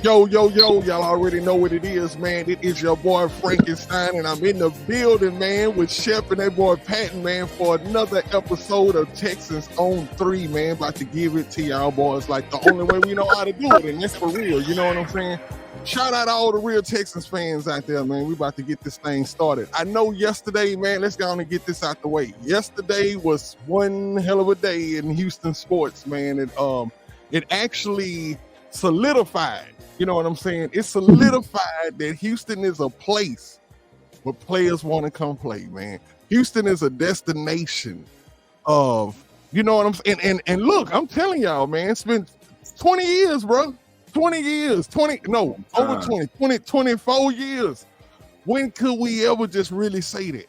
Yo, yo, yo, y'all already know what it is, man. It is your boy Frankenstein, and I'm in the building, man, with Chef and that boy Patton, man, for another episode of Texans on 3, man. About to give it to y'all boys like the only way we know how to do it, and that's for real, you know what I'm saying? Shout out to all the real Texans fans out there, man. We about to get this thing started. I know yesterday, man, let's go on and get this out the way. Yesterday was one hell of a day in Houston sports, man. It actually solidified. You know what I'm saying? It solidified that Houston is a place where players want to come play, man. Houston is a destination of, you know what I'm saying? And look, I'm telling y'all, man, it's been 20 years, bro. 20 years, over 24 years. When could we ever just really say that?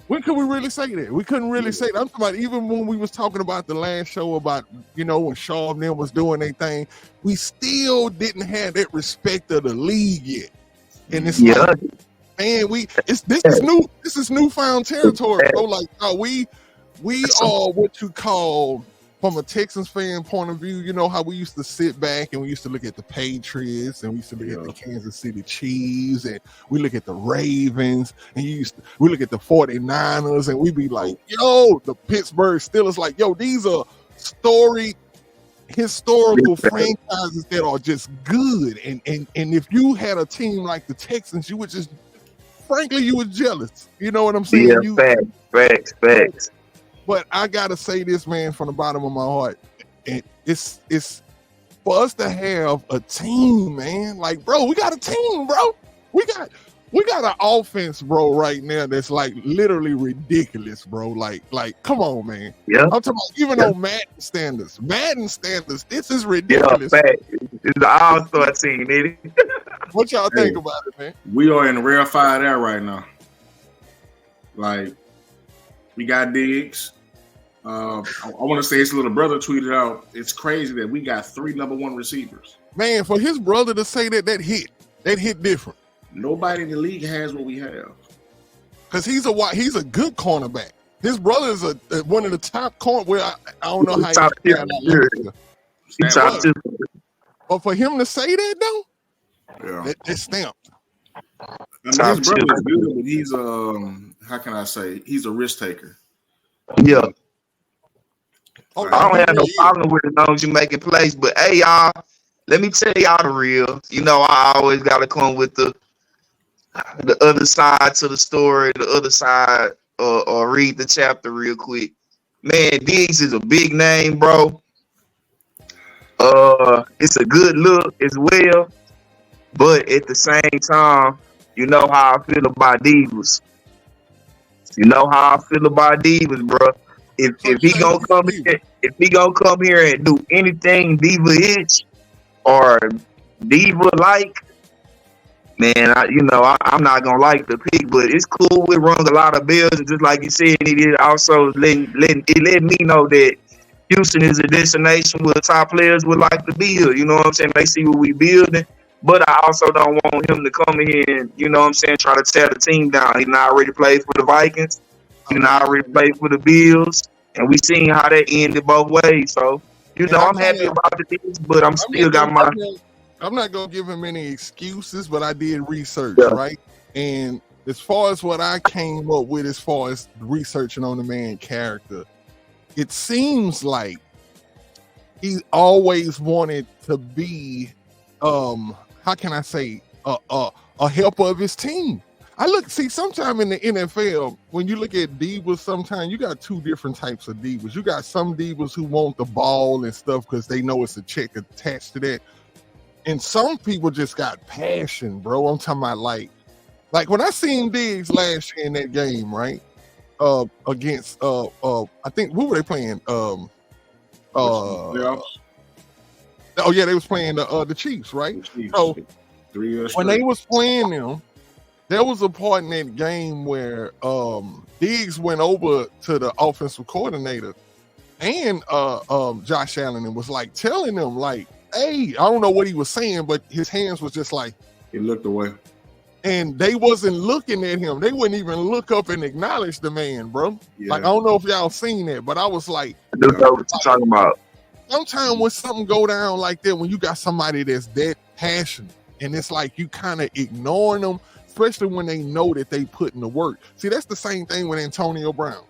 When could we really say that? We couldn't really say that. I'm talking about even when we was talking about the last show about, you know, when Shaw and them was doing their thing, we still didn't have that respect of the league yet. And it's like, man, this is newfound territory, bro. Like, we are what you call, from a Texans fan point of view, you know how we used to sit back and we used to look at the Patriots and we used to look at the Kansas City Chiefs and we look at the Ravens and we look at the 49ers and we be like, yo, the Pittsburgh Steelers, like, yo, these are historical franchises that are just good. And if you had a team like the Texans, you would just, frankly, you were jealous. You know what I'm saying? Yeah, facts. But I gotta say this, man, from the bottom of my heart, and it's for us to have a team, man. Like, bro, we got a team, bro. We got an offense, bro, right now that's like literally ridiculous, bro. Like, come on, man. Yeah. I'm talking about even on Madden standards, this is ridiculous. Yeah, fact. It's the all-star team, nigga. What y'all think about it, man? We are in rarefied air right now. Like, we got Diggs. I want to say his little brother tweeted out, it's crazy that we got 3 number 1 receivers. Man, for his brother to say that hit different. Nobody in the league has what we have. Because he's a good cornerback. His brother is one of the top corner. Well, I don't know how top tier. But for him to say that though, it's stamped. I mean, his brother is good, but he's how can I say? He's a risk taker. Yeah. I don't have no problem with it as long as you making plays. But hey, y'all, let me tell y'all the real. You know, I always gotta come with the other side to the story, the other side, or read the chapter real quick. Man, Diggs is a big name, bro. It's a good look as well. But at the same time, you know how I feel about divas. Bro. If he gonna come here and do anything diva-ish or diva-like, man, I'm not gonna like the pick, but it's cool. It runs a lot of bells, and just like you said, it is also letting me know that Houston is a destination where the top players would like to build. You know what I'm saying? They see what we building. But I also don't want him to come in here and, you know what I'm saying, try to tear the team down. He already played for the Vikings. He already played for the Bills. And we seen how that ended both ways. So, I'm happy about the things, but I'm not going to give him any excuses, but I did research, right? And as far as what I came up with as far as researching on the man's character, it seems like he always wanted to be how can I say, a helper of his team. Sometimes in the NFL, when you look at divas, sometimes you got 2 different types of divas. You got some divas who want the ball and stuff because they know it's a check attached to that. And some people just got passion, bro. I'm talking about like when I seen Diggs last year in that game, right? Against I think who were they playing? Oh yeah, they was playing the Chiefs, right? So when they was playing them, there was a part in that game where Diggs went over to the offensive coordinator and Josh Allen and was like telling them like, hey, I don't know what he was saying, but his hands was just like, he looked away. And they wasn't looking at him. They wouldn't even look up and acknowledge the man, bro. Yeah. Like, I don't know if y'all seen that, but I was like, what you talking about? sometimes when something go down like that, when you got somebody that's that passionate, and it's like you kind of ignoring them, especially when they know that they put in the work. See, that's the same thing with Antonio Brown.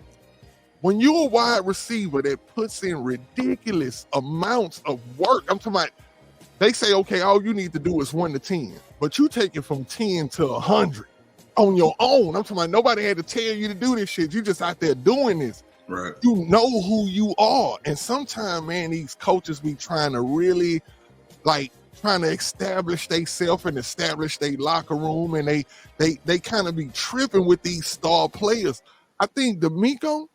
When you're a wide receiver that puts in ridiculous amounts of work, I'm talking about, they say, okay, all you need to do is 1 to 10, but you take it from 10 to 100 on your own. I'm talking about, nobody had to tell you to do this shit. You just out there doing this. Right. You know who you are. And sometimes, man, these coaches be trying to really, like, trying to establish themselves and establish their locker room, and they kind of be tripping with these star players. I think D'Amico,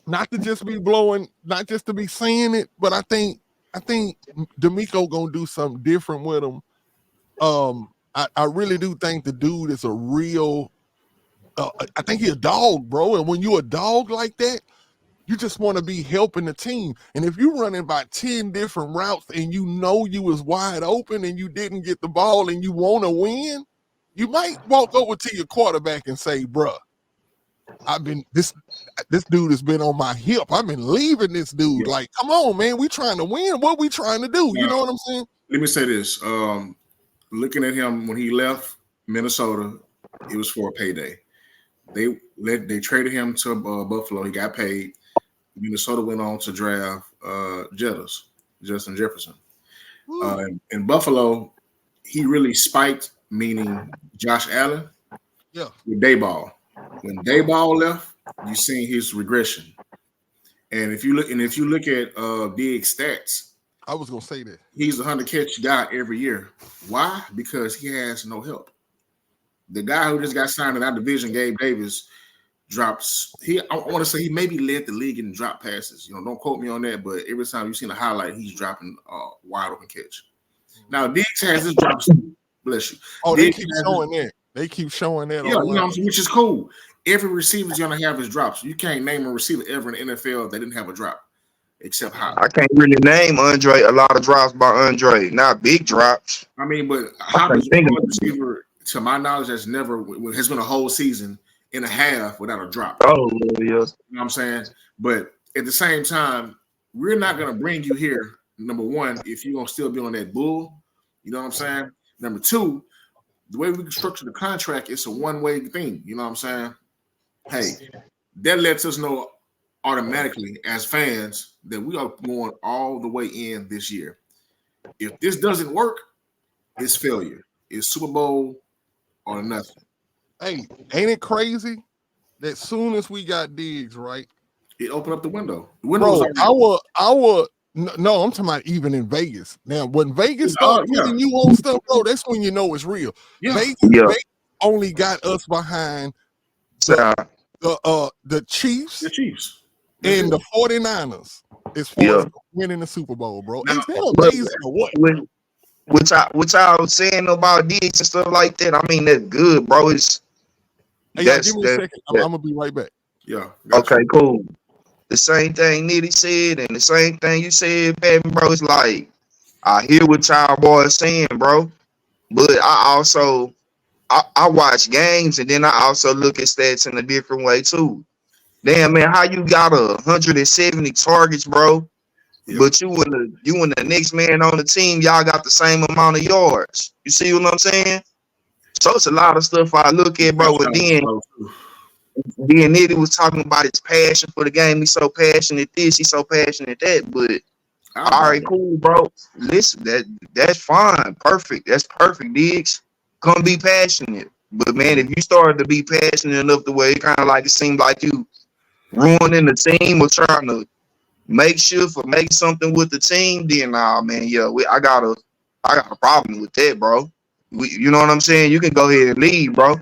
not to just be blowing, not just to be saying it, but I think D'Amico gonna do something different with him. I really do think the dude is a real. I think he's a dog, bro. And when you a dog like that, you just want to be helping the team. And if you're running about 10 different routes and you know you was wide open and you didn't get the ball and you want to win, you might walk over to your quarterback and say, bruh, this dude has been on my hip. I've been leaving this dude. Yeah. Like, come on, man. We trying to win. What we trying to do? You know what I'm saying? Let me say this. Looking at him when he left Minnesota, it was for a payday. They traded him to Buffalo. He got paid. Minnesota went on to draft Justin Jefferson. In Buffalo, he really spiked, meaning Josh Allen, with Dayball. When Dayball left, you seen his regression. And if you look at Diggs' stats, I was gonna say that he's a 100-catch guy every year. Why? Because he has no help. The guy who just got signed in our division, Gabe Davis, drops. I want to say he maybe led the league in drop passes. You know, don't quote me on that, but every time you've seen a highlight, he's dropping wide open catch. Now Diggs has his drops. Bless you. Oh, Diggs keep showing that. They keep showing that. Yeah, you know, which is cool. Every receiver's gonna have his drops. You can't name a receiver ever in the NFL that didn't have a drop, except Hopkins. I can't really name Andre a lot of drops by Andre, not big drops. I mean, but Hopkins is a receiver, to my knowledge, has been a whole season and a half without a drop. Oh, yes. You know what I'm saying? But at the same time, we're not gonna bring you here. Number one, if you're gonna still be on that bull, you know what I'm saying? Number two, the way we can structure the contract, it's a one-way thing. You know what I'm saying? Hey, that lets us know automatically as fans that we are going all the way in this year. If this doesn't work, it's failure. It's Super Bowl or nothing. Hey, ain't it crazy that soon as we got Diggs, right? It opened up the window. Bro, no, I'm talking about even in Vegas. Now, when Vegas starts putting you on stuff, bro, that's when you know it's real. Yeah. Vegas only got us behind the Chiefs. The Chiefs. And the 49ers as far as winning the Super Bowl, bro. Now, is that amazing or what? Which I was saying about Diggs and stuff like that, I mean, that's good, bro. Give me a second. I'm going to be right back. Yeah. Okay, cool. The same thing Nitty said and the same thing you said, Patton, bro. It's like, I hear what y'all boys saying, bro. But I watch games and then I also look at stats in a different way, too. Damn, man, how you got 170 targets, bro? Yep. But you and the next man on the team, y'all got the same amount of yards. You see what I'm saying? So it's a lot of stuff I look at, bro. But then Nitty was talking about his passion for the game. He's so passionate this, he's so passionate that. But all right, cool, bro. Listen, that's fine, perfect. That's perfect, Diggs. Come be passionate. But man, if you started to be passionate enough the way it kind of like it seemed like you ruining the team or trying to make something with the team, then man, I got a problem with that, bro. You know what I'm saying? You can go ahead and leave, bro.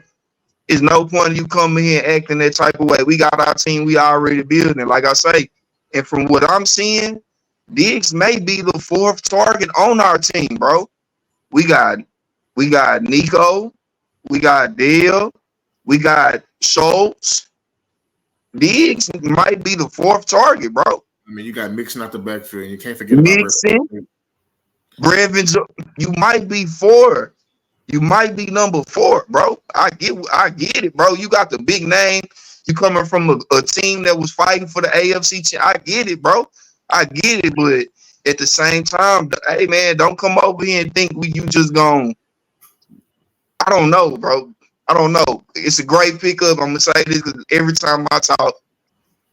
There's no point in you coming here acting that type of way. We got our team, we already building, like I say. And from what I'm seeing, Diggs may be the fourth target on our team, bro. We got Nico, we got Dale, we got Schultz. Diggs might be the fourth target, bro. I mean, you got Mixon out the backfield, and you can't forget about Mixon. Brevins, you might be four. You might be number 4, bro. I get it, bro. You got the big name. You coming from a team that was fighting for the AFC. I get it, bro. I get it, but at the same time, hey man, don't come over here and think you just gonna. I don't know, bro. I don't know. It's a great pickup. I'm gonna say this because every time I talk,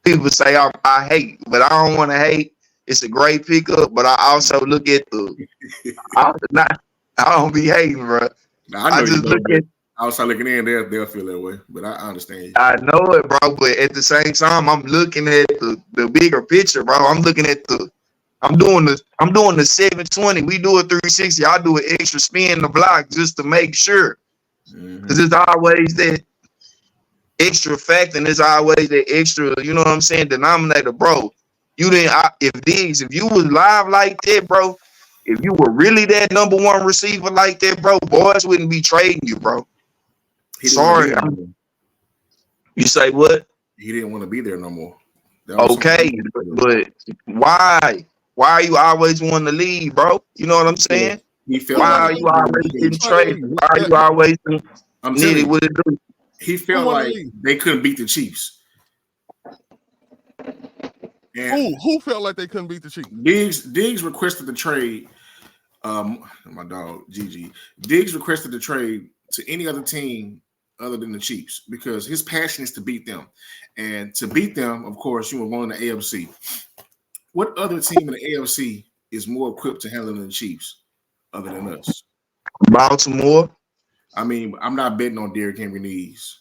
people say I hate, but I don't want to hate. It's a great pickup, but I also look at I don't be hating, bro. Now, I know I you just know look that. at. Outside looking in, they'll feel that way, but I understand you. I know it, bro, but at the same time, I'm looking at the bigger picture, bro. I'm looking at I'm doing the 720. We do a 360. I do an extra spin the block just to make sure, because it's always that extra fact and it's always that extra, you know what I'm saying, denominator, bro. If you was live like that, bro, if you were really that number one receiver like that, bro, boys wouldn't be trading you, bro. Sorry. You say what? He didn't want to be there no more. Okay, but why? Why are you always wanting to leave, bro? You know what I'm saying? Why are you always getting traded? Why are you always needed with it? He felt like they couldn't beat the Chiefs. And who felt like they couldn't beat the Chiefs? Diggs requested the trade. My dog Gigi. Diggs requested the trade to any other team other than the Chiefs because his passion is to beat them. And to beat them, of course, you were going to AFC. What other team in the AFC is more equipped to handle the Chiefs other than us? Baltimore. I mean, I'm not betting on Derrick Henry knees.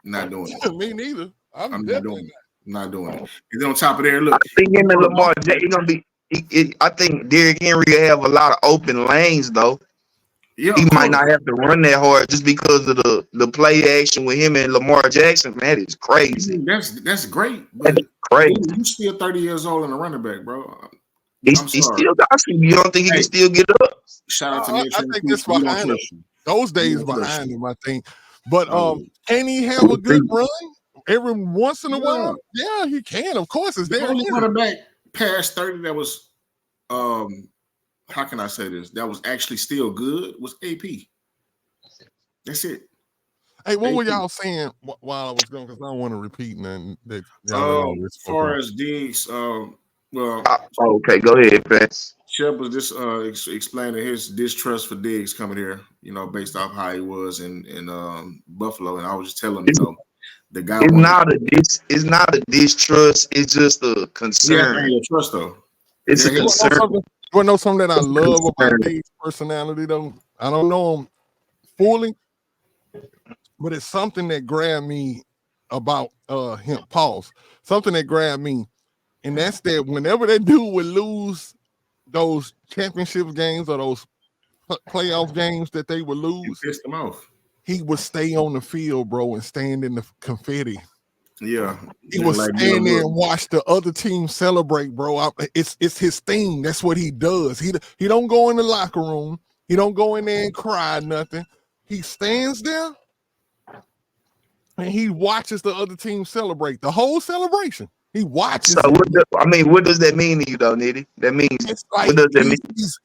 Not doing it. Me neither. I'm not doing it. I'm not doing it. And then on top of there, look. I think him and Lamar, gonna be. I think Derrick Henry will have a lot of open lanes though. Yeah, he might not have to run that hard just because of the play action with him and Lamar Jackson. Man, it's crazy. That's great. That's crazy. You still 30 years old and a running back, bro. He still got you. You don't think he can still get up? Shout out to me. I think it's behind him. Those days behind him, I think. But can he have a good run every once in a while? Yeah, he can. Of course, it's there. The only running back past 30 that was how can I say this? That was actually still good was AP. That's it. Hey, what were y'all saying while I was going? Because I don't want to repeat nothing. That as far as Diggs, well, okay, go ahead, Fats. Shep was just explaining his distrust for Diggs coming here, you know, based off how he was in Buffalo, and I was just telling him, you know, the guy. It's not a distrust. It's just a concern. Yeah, trust though. It's a concern. You want to know something that I love about Diggs' personality, though? I don't know him fully, but it's something that grabbed me about him. Pause. Something that grabbed me, and that's that whenever that dude would lose those championship games or those playoff games that they would lose, pissed him off. He would stay on the field, bro, and stand in the confetti. Yeah, he would stand there and watch the other team celebrate, bro. It's his thing. That's what he does. He don't go in the locker room. He don't go in there and cry nothing. He stands there and he watches the other team celebrate the whole celebration. He watches. So what does that mean to you, though, Nitty? That means like what does that mean?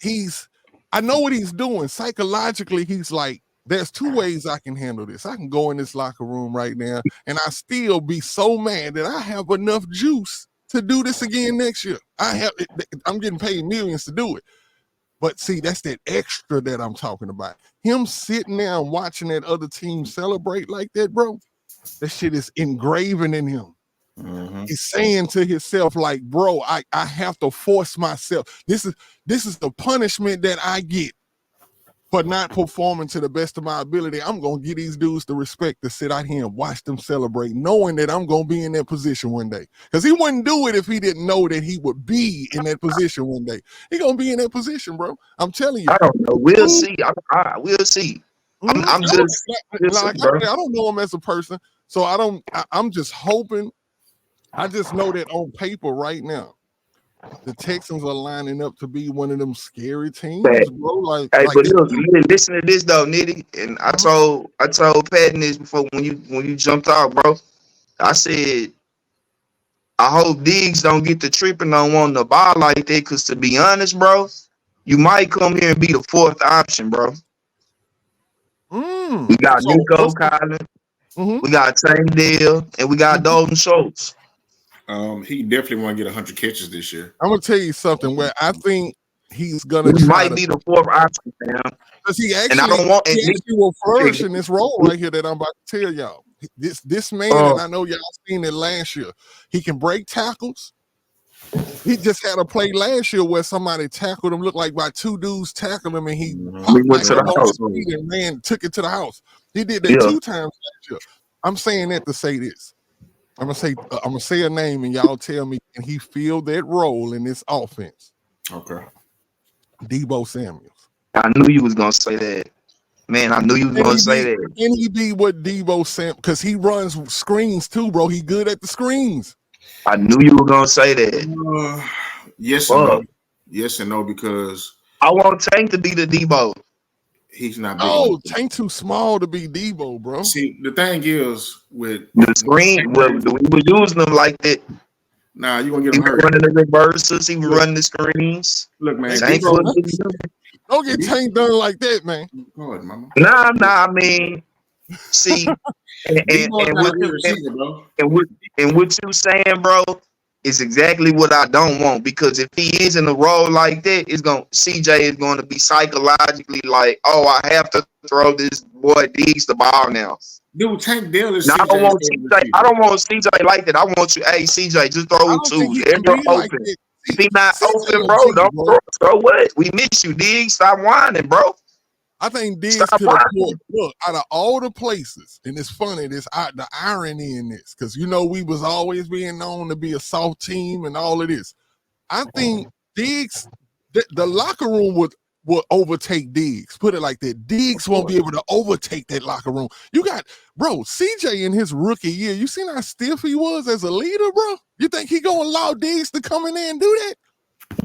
He's I know what he's doing psychologically. He's like, there's two ways I can handle this. I can go in this locker room right now and I still be so mad that I have enough juice to do this again next year. I'm getting paid millions to do it. But see, that's that extra that I'm talking about. Him sitting there and watching that other team celebrate like that, bro, that shit is engraven in him. Mm-hmm. He's saying to himself, like, bro, I have to force myself. This is the punishment that I get for not performing to the best of my ability. I'm going to give these dudes the respect to sit out here and watch them celebrate, knowing that I'm going to be in that position one day. Because he wouldn't do it if he didn't know that he would be in that position one day. He going to be in that position, bro. I'm telling you. I don't know. We'll see. We'll see. I'm just I don't know him as a person, so I'm just hoping. I just know that on paper right now, the Texans are lining up to be one of them scary teams, bro. But look, listen to this though, Nitty. And I told Patton this before when you jumped out, bro. I said, I hope Diggs don't get the tripping on wanting the ball like that. Because to be honest, bro, you might come here and be the fourth option, bro. We got Nico Collins, we got Tank Dell, and we got Dalton Schultz. He definitely want to get 100 catches this year. I'm gonna tell you something where I think he's gonna He try might be the fourth option, man. because he And I don't want actually will flourish in this role right here that I'm about to tell y'all. This man, and I know y'all seen it last year. He can break tackles. He just had a play last year where somebody tackled him, looked like about two dudes tackled him, and he went to the house and man took it to the house. He did that 2 times last year. I'm saying that to say this. I'm gonna say a name, and y'all tell me, can he fill that role in this offense? Okay. Deebo Samuels. I knew you was gonna say that. Man, I knew you was gonna say that. Can he be what Deebo Samuels? Because he runs screens too, bro. He good at the screens. I knew you were gonna say that. Yes and no. Yes and no, because I want Tank to be the Deebo. He's not big. Oh, Tank too small to be Deebo, bro. See, the thing is with the screen, we were using them like that. Nah, you gonna get him hurt. Running the reverses, he was running the screens. Look, man, don't get Tank done like that, man. Go ahead, mama. Nah. I mean, see, and what you saying, bro, is exactly what I don't want. Because if he is in a role like that, CJ is going to be psychologically like, oh, I have to throw this boy Diggs the ball now. Dude, Tank Dell is. I don't want CJ. I don't want CJ like that. I want you, hey CJ, just throw twos. Open. If he not open, bro, don't throw what? We miss you, Diggs. Stop whining, bro. I think Diggs could have look out of all the places, and it's funny the irony in this, because we was always being known to be a soft team and all of this. I think Diggs, the locker room would overtake Diggs. Put it like that. Diggs won't be able to overtake that locker room. You got, bro, CJ in his rookie year. You seen how stiff he was as a leader, bro? You think he gonna allow Diggs to come in there and do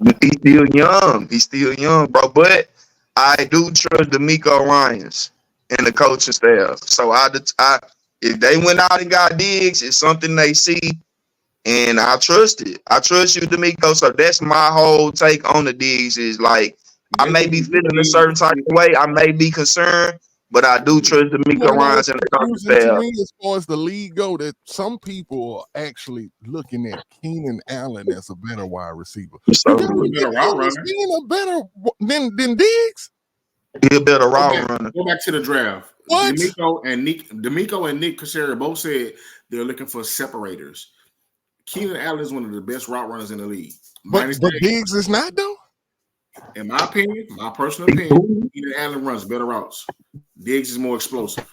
that? He's still young. He's still young, bro. But I do trust D'Amico Ryans and the coaching staff. So if they went out and got Diggs, it's something they see, and I trust it. I trust you, D'Amico. So that's my whole take on the Diggs is like, I may be feeling a certain type of way. I may be concerned, but I do trust D'Amico Ryans and the coaching staff. As far as the league go, that some people are actually looking at Keenan Allen as a better wide receiver. So, being a better than Diggs. He's a better route runner. Go back to the draft. What? D'Amico and Nick Casario both said they're looking for separators. Keenan Allen is one of the best route runners in the league. But Diggs is not, though? In my opinion, my personal opinion, Keenan Allen runs better routes. Diggs is more explosive.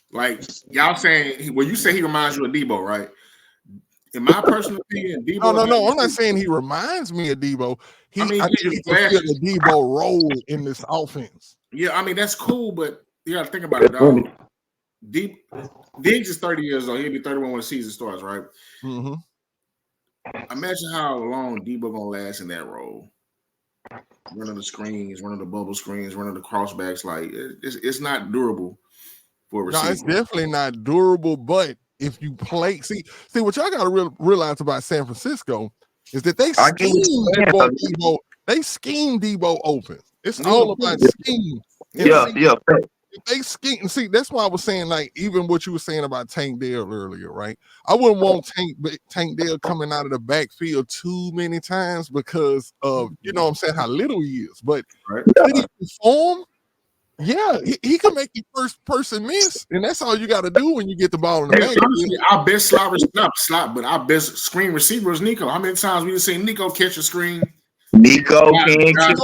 Like y'all saying, when you say he reminds you of Deebo, right? In my personal opinion, Deebo. No. I'm not saying he reminds me of Deebo. I think he can feel the Deebo role in this offense. Yeah, I mean that's cool, but you got to think about it, dog. Diggs is 30 years old. He'll be 31 when the season starts, right? Mm-hmm. Imagine how long Deebo gonna last in that role. Running the screens, running the bubble screens, running the crossbacks. Like it's not durable for a receiver. No, it's definitely not durable. But if you play, see what y'all got to realize about San Francisco is that they scheme Deebo. They scheme Deebo open. It's all about scheme. Yeah. They scheme. See, that's why I was saying, like, even what you were saying about Tank Dell earlier, right? I wouldn't want Tank Dell coming out of the backfield too many times because of, what I'm saying, how little he is. But when he perform, he can make the first person miss, and that's all you got to do when you get the ball in the back. Our best but our best screen receiver is Nico. How many times we just seen Nico catch a screen? Nico can catch.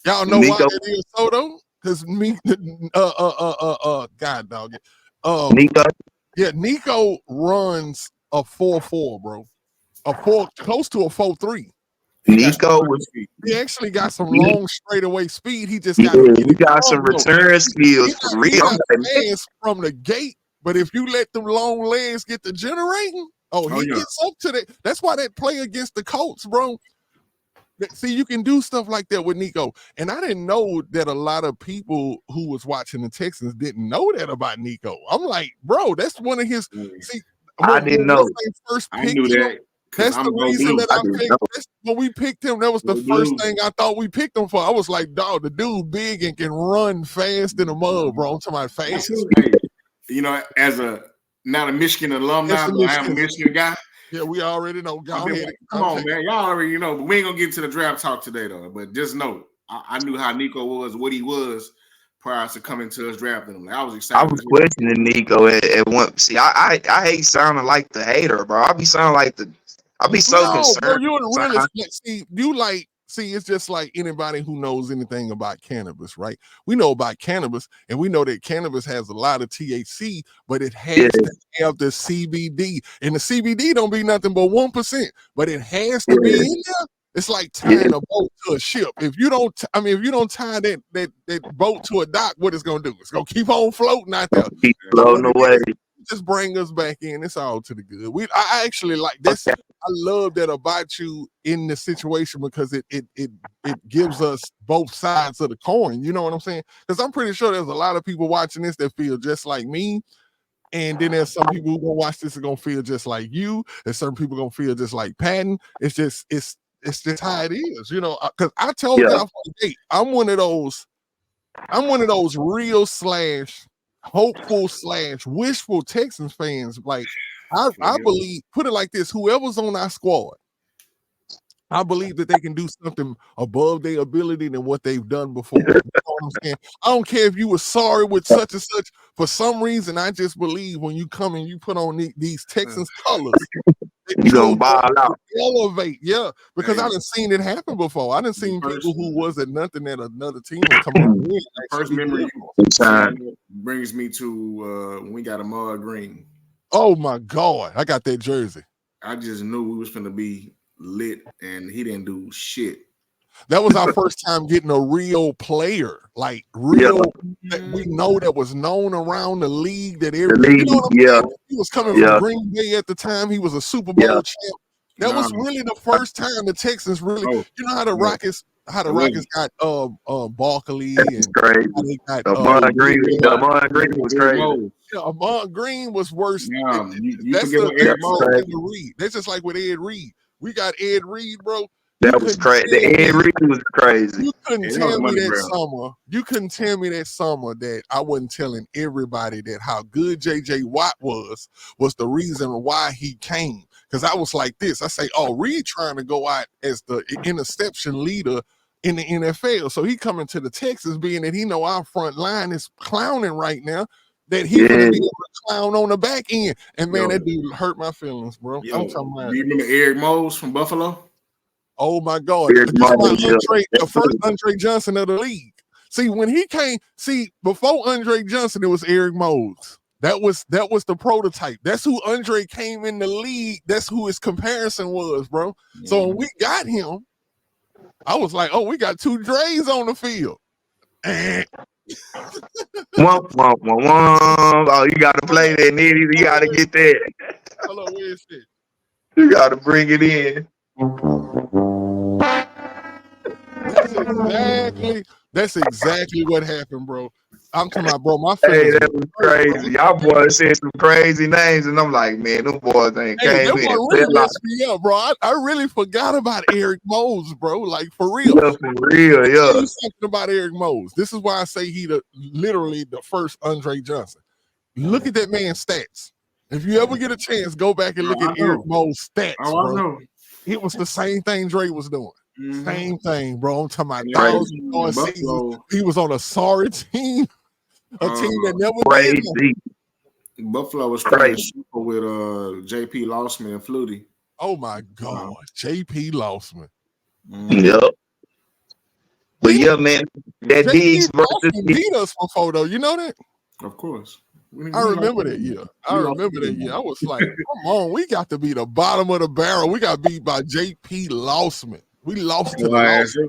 Y'all know why that is so though? Because God dog it. Nico. Yeah, Nico runs a 4.4, bro. Close to a 4.3. He actually got some long straightaway speed. He just got some return skills for real. From the gate, but if you let them long legs get to generating, he gets up to that. That's why that play against the Colts, bro. See, you can do stuff like that with Nico. And I didn't know that a lot of people who was watching the Texans didn't know that about Nico. I'm like, bro, that's one of his. See, I didn't know. First pick, I knew that. That's the reason that I picked. When we picked him, that was the first thing I thought we picked him for. I was like, dog, the dude big and can run fast in the mud, bro. I'm talking about fast. Hey, as a not a Michigan alumni, It's the but I am a Michigan. Michigan guy. Yeah, we already know. Go ahead. Come on, man. Y'all already know, but we ain't gonna get to the draft talk today, though. But just know, I knew how Nico was, what he was prior to coming to us drafting him. Like, I was excited. I was questioning Nico at one. See, I hate sounding like the hater, bro. I be sounding like I be so concerned. Bro, you're a realist. See, it's just like anybody who knows anything about cannabis, right? We know about cannabis, and we know that cannabis has a lot of THC, but it has to have the CBD, and the CBD don't be nothing but 1%, but it has to be in there. It's like tying a boat to a ship. If you don't tie that boat to a dock, what it's gonna do? It's gonna keep on floating out there. Keep floating away. Just bring us back in. It's all to the good. I actually like this. I love that about you in the situation because it gives us both sides of the coin. You know what I'm saying? Because I'm pretty sure there's a lot of people watching this that feel just like me. And then there's some people who gonna watch this and gonna feel just like you. There's certain people gonna feel just like Patton. It's just how it is, you know. Because I told y'all from the gate, I'm one of those real / hopeful / wishful Texans fans. Like I believe, put it like this: whoever's on our squad, I believe that they can do something above their ability than what they've done before. You know what I'm saying? I don't care if you were sorry with such and such. For some reason, I just believe when you come and you put on these Texans colors, you gonna ball out, elevate, because I done seen it happen before. I done seen people who wasn't nothing at another team and come on. First memory brings me to when we got Ahmad Green. Oh my God, I got that jersey. I just knew we was gonna be lit, and he didn't do shit. That was our first time getting a real player, like real that we know that was known around the league. That you know what I'm saying? He was coming from Green Bay at the time. He was a Super Bowl champ. That was really the first time the Texans really. You know how the Rockets got Barkley and they got Ahmad Green. Ahmad Green was crazy. Yeah, Ahmad Green was worse. That's just like with Ed Reed. We got Ed Reed, bro. That was crazy. The Ed Reed was crazy. You couldn't tell me that summer that I wasn't telling everybody that how good JJ Watt was the reason why he came. Because I was like this. I say, Reed trying to go out as the interception leader in the NFL. So he coming to the Texans, being that he know our front line is clowning right now, that he gonna be able to clown on the back end. And man, that dude hurt my feelings, bro. I'm talking about. Do you remember Eric Mose from Buffalo? Oh my God. The first Andre Johnson of the league. See, when he came, before Andre Johnson, it was Eric Mose. That was the prototype. That's who Andre came in the league. That's who his comparison was, bro. So when we got him, I was like, we got two Dre's on the field. Oh, you gotta play that, Nitty. You gotta get that. Hold on, where is it? You gotta bring it in. That's exactly what happened, bro. I'm talking about, bro. My feelings. Hey, that was crazy. Y'all boys said some crazy names, and I'm like, man, them boys ain't came in. Really messed me up, bro. I really forgot about Eric Mose, bro. Like for real. Yeah, for real, yeah. Something about Eric Mose. This is why I say he literally the first Andre Johnson. Look at that man's stats. If you ever get a chance, go back and look at Eric Mo's stats, bro. It was the same thing Dre was doing. Same thing, bro. I'm talking about seasons. He was on a sorry team, a team that never crazy. Buffalo was crazy with JP Lossman and Flutie. Oh my God, JP Lossman. Yep. But yeah, man, that Diggs versus beat us before though. You know that? Of course. I remember that year. I was like, come on, we got to be the bottom of the barrel. We got beat by JP Lossman. We lost to Lossman.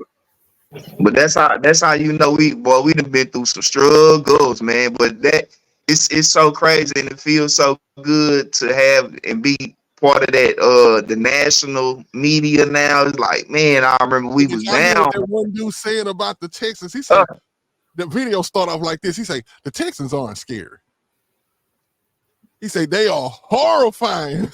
But that's how you know we done been through some struggles, man. But it's so crazy and it feels so good to have and be part of that the national media now. It's like, man, I remember we was down. That one dude saying about the Texans, he said the video start off like this. He said the Texans aren't scary. He said they are horrifying.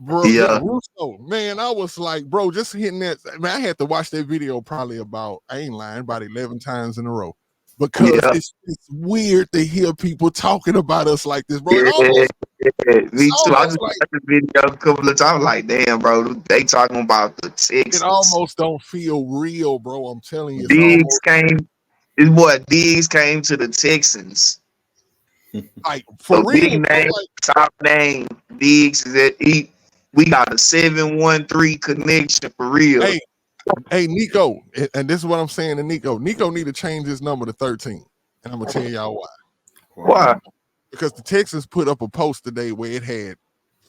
Bro, Russo, man, I was like, bro, just hitting that. Man, I had to watch that video probably about 11 times in a row. because it's weird to hear people talking about us like this, bro. Me too. I just Like, watched the video a couple of times. Like, damn, bro, they talking about the Texans. It almost don't feel real, bro. I'm telling you. His boy Diggs came to the Texans. Like, for real, big name, top name. Diggs is that we got a 713 connection for real. Hey, Nico, and this is what I'm saying to Nico. Nico need to change his number to 13, and I'm gonna tell y'all why. Why? Because the Texans put up a post today where it had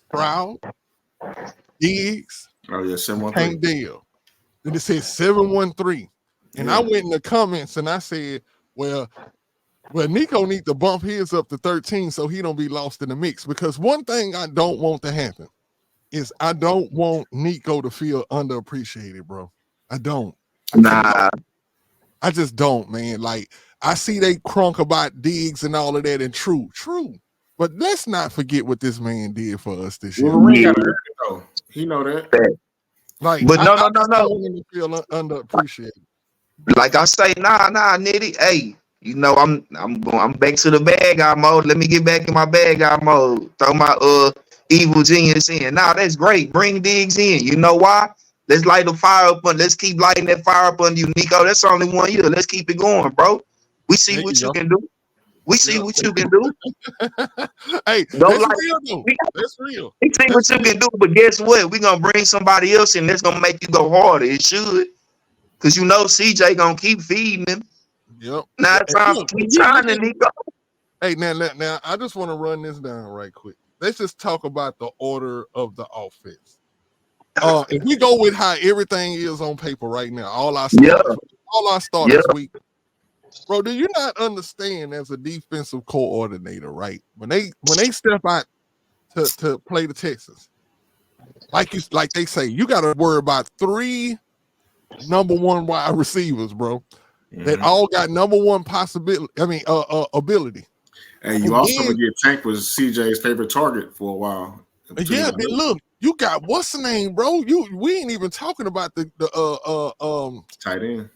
Stroud, Diggs, Tank Dell. And it said 713. And I went in the comments and I said, well, Nico need to bump his up to 13 so he don't be lost in the mix. Because one thing I don't want to happen is I don't want Nico to feel underappreciated, bro. I don't. I just don't, man. Like, I see they crunk about Diggs and all of that, and true. But let's not forget what this man did for us this year. He know that. Like, but no. I want him to feel underappreciated. Like I say, nah, Nitty. Hey, you know I'm back to the bad guy mode. Let me get back in my bad guy mode. Throw my evil genius in. Nah, that's great. Bring Diggs in. You know why? Let's light the fire up on. Let's keep lighting that fire up on you, Nico. That's only 1 year. Let's keep it going, bro. We see what you can do. We see what you can do. Hey, that's real though. That's real. We see what you can do, but guess what? We're gonna bring somebody else in that's gonna make you go harder. It should. Cause you know CJ gonna keep feeding him. Yep. Now it's time to keep trying to Nico. Hey, now I just want to run this down right quick. Let's just talk about the order of the offense. If we go with how everything is on paper right now, all our starters week. Bro, do you not understand as a defensive coordinator, right? When they step out to play the Texans, like they say, you got to worry about 3 number 1 wide receivers, bro. That all got number 1 ability. And you also forget Tank was CJ's favorite target for a while. Yeah, but look, you got what's the name, bro? We ain't even talking about the tight end.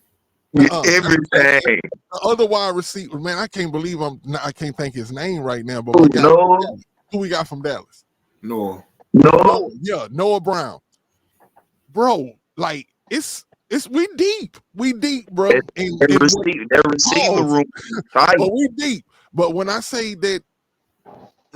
Everything. The other wide receiver, man, I can't believe I can't think his name right now. But who we got from Dallas? Noah. Noah Brown, bro. Like we deep, bro. That receiver room, but we deep. But when I say that,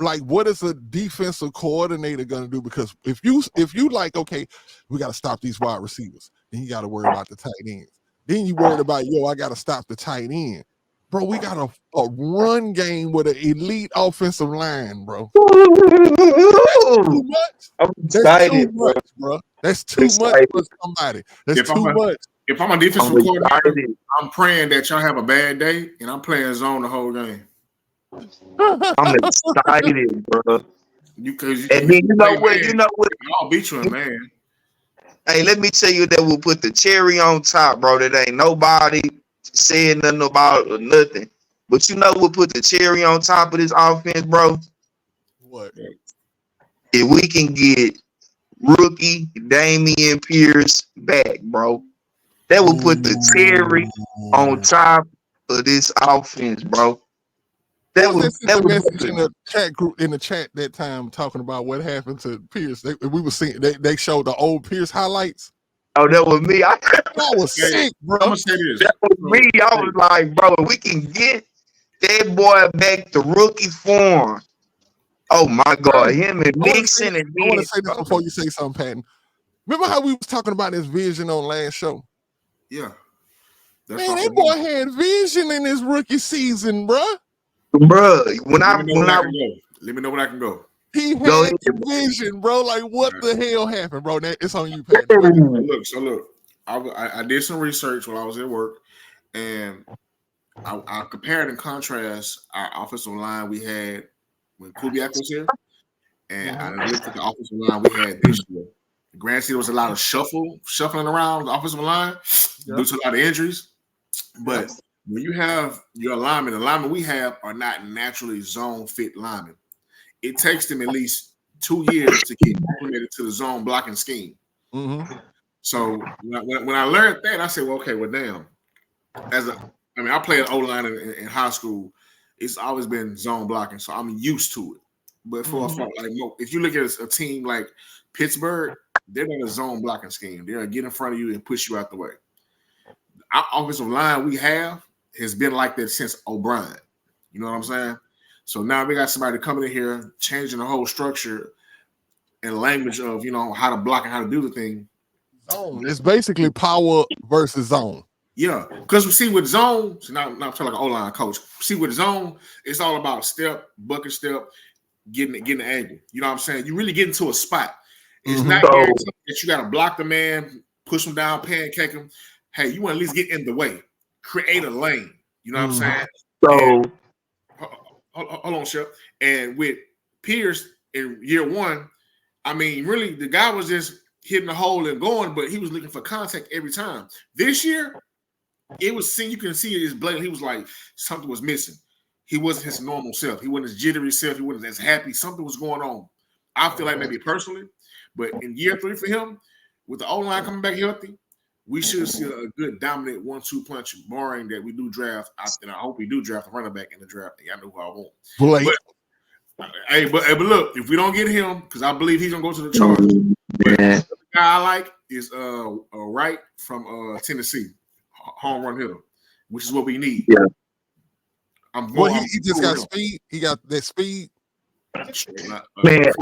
like, what is a defensive coordinator gonna do? Because if you like, okay, we got to stop these wide receivers, then you got to worry about the tight ends. Then you worried about, I got to stop the tight end. Bro, we got a run game with an elite offensive line, bro. That's too much. I'm excited, bro. That's too much for somebody. That's too much. If I'm a defensive coordinator, I'm praying that y'all have a bad day, and I'm playing zone the whole game. I'm excited, bro. You know what? I'll beat you, man. Hey, let me tell you that we'll put the cherry on top, bro. That ain't nobody saying nothing about or nothing. But you know we'll put the cherry on top of this offense, bro. What? If we can get rookie Damian Pierce back, bro, that will put the cherry on top of this offense, bro. That was message in the chat group in the chat that time talking about what happened to Pierce. We were seeing they showed the old Pierce highlights. Oh, that was me. I was sick, bro. I'm gonna say this. That was me. I was like, bro, we can get that boy back to rookie form. Oh my God, him and Mixon and I want to say this before you say something, Patton. Remember how we was talking about his vision on last show? Yeah. Man, that boy had vision in his rookie season, bro. Bro, let me know when I can go. He had vision, bro. Like, what the hell happened, bro? It's on you, Pat. Look. I did some research while I was at work, and I compared and contrast our offensive line we had when Kubiak was here, and I looked at the offensive line we had this year. Granted, there was a lot of shuffling around the offensive line due to a lot of injuries, but when you have your linemen, the linemen we have are not naturally zone fit linemen. It takes them at least 2 years to get implemented to the zone blocking scheme. Mm-hmm. So when I learned that, I said, well, okay, well, damn. As I mean, I played O-line in high school. It's always been zone blocking, so I'm used to it. But if you look at a team like Pittsburgh, they're not a zone blocking scheme. They're get in front of you and push you out the way. Our offensive line we have has been like that since O'Brien. You know what I'm saying? So now we got somebody coming in here, changing the whole structure and language of how to block and how to do the thing. Zone. It's basically power versus zone. Yeah, because we see with zone, so now I'm talking like an O-line coach. See with zone, it's all about step, bucket step, getting the angle. You know what I'm saying? You really get into a spot. It's not guaranteed that you got to block the man, push him down, pancake him. Hey, you want to at least get in the way, create a lane. You know what I'm saying? So, hold on, Shep. And with Pierce in year one, I mean, really, the guy was just hitting the hole and going, but he was looking for contact every time. This year, it was seen. You can see his blatant. He was like something was missing. He wasn't his normal self. He wasn't his jittery self. He wasn't as happy. Something was going on. I feel like maybe personally, but in year 3 for him, with the O-line coming back healthy, we should see a good dominant 1-2 punch, barring that we do draft. And I hope we do draft a running back in the draft. I know who I want. But look, if we don't get him, because I believe he's gonna go to the Chargers. The guy I like is Wright from Tennessee, home run hitter, which is what we need. Yeah. He just got speed. He got that speed. Man,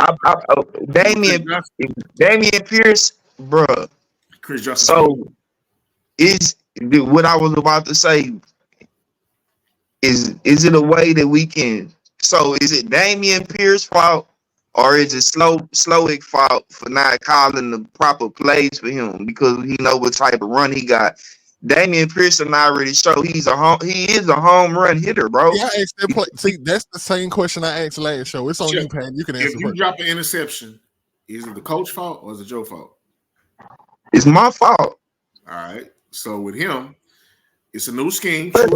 Damian Pierce, bro. Chris Justin. So is what I was about to say. Is it a way that we can? So is it Damian Pierce's fault, or is it Slowick fault for not calling the proper plays for him because he know what type of run he got? Damian Pearson already showed he is a home run hitter, bro. Yeah, I asked that play. See, that's the same question I asked last show. It's on you, Pat. You can answer. If you drop an interception, is it the coach fault or is it Joe's fault? It's my fault. All right. So with him, it's a new scheme. But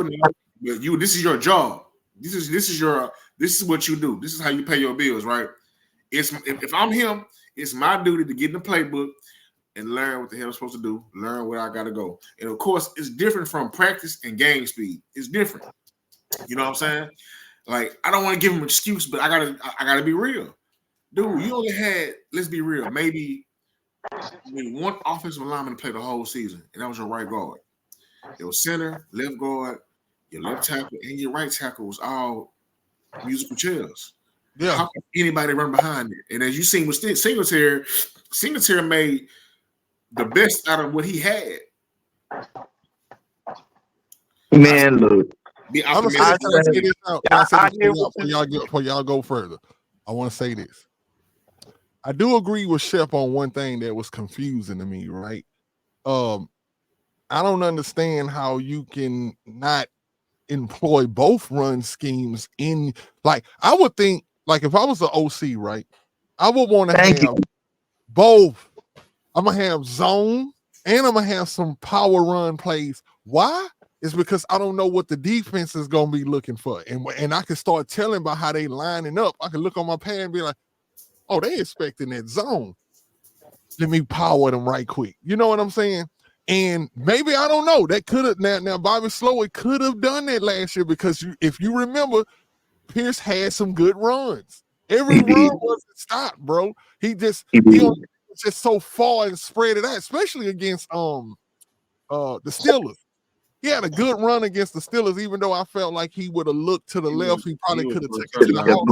this is your job. This is what you do. This is how you pay your bills, right? If I'm him, it's my duty to get in the playbook and learn what the hell I'm supposed to do, learn where I got to go. And, of course, it's different from practice and game speed. It's different. You know what I'm saying? Like, I don't want to give him an excuse, but I gotta be real. Dude, you only had, let's be real, maybe one offensive lineman to play the whole season, and that was your right guard. Your center, left guard, your left tackle, and your right tackle was all musical chairs. Yeah. How can anybody run behind it? And as you seen with Singletary made the best out of what he had. Man, look. I'm gonna say this out. Before y'all go further, I want to say this. I do agree with Shep on one thing that was confusing to me, right? I don't understand how you can not employ both run schemes in, like, I would think, like, if I was the OC, right, I would want to have both. I'm gonna have zone and I'm gonna have some power run plays. Why? It's because I don't know what the defense is gonna be looking for, and I can start telling by how they lining up. I can look on my pad and be like, "Oh, they expecting that zone. Let me power them right quick." You know what I'm saying? And maybe I don't know. That could have now Bobby Slowick could have done that last year because if you remember, Pierce had some good runs. Every run wasn't stopped, bro. He was just so far and spread it out, especially against the Steelers. He had a good run against the Steelers, even though I felt like he would have looked to the left. He probably could have taken it to the house.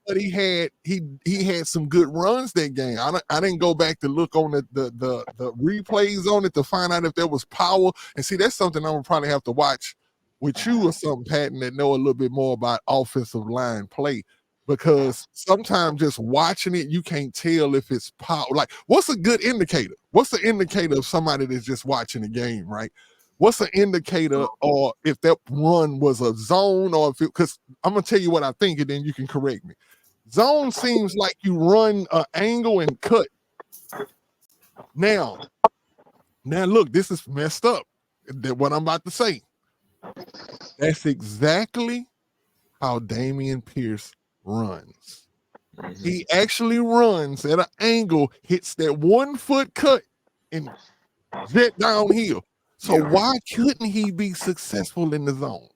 But he had some good runs that game. I didn't go back to look on the replays on it to find out if there was power. And see, that's something I'm gonna probably have to watch with you or something, Patton, that know a little bit more about offensive line play. Because sometimes just watching it, you can't tell if it's power. Like, what's a good indicator? What's the indicator of somebody that's just watching the game, right? What's an indicator, or if that run was a zone, or if because I'm gonna tell you what I think, and then you can correct me. Zone seems like you run an angle and cut. Now look, this is messed up. What I'm about to say. That's exactly how Damian Pierce runs. Mm-hmm. He actually runs at an angle, hits that 1 foot cut, and jet downhill. So why couldn't he be successful in the zone?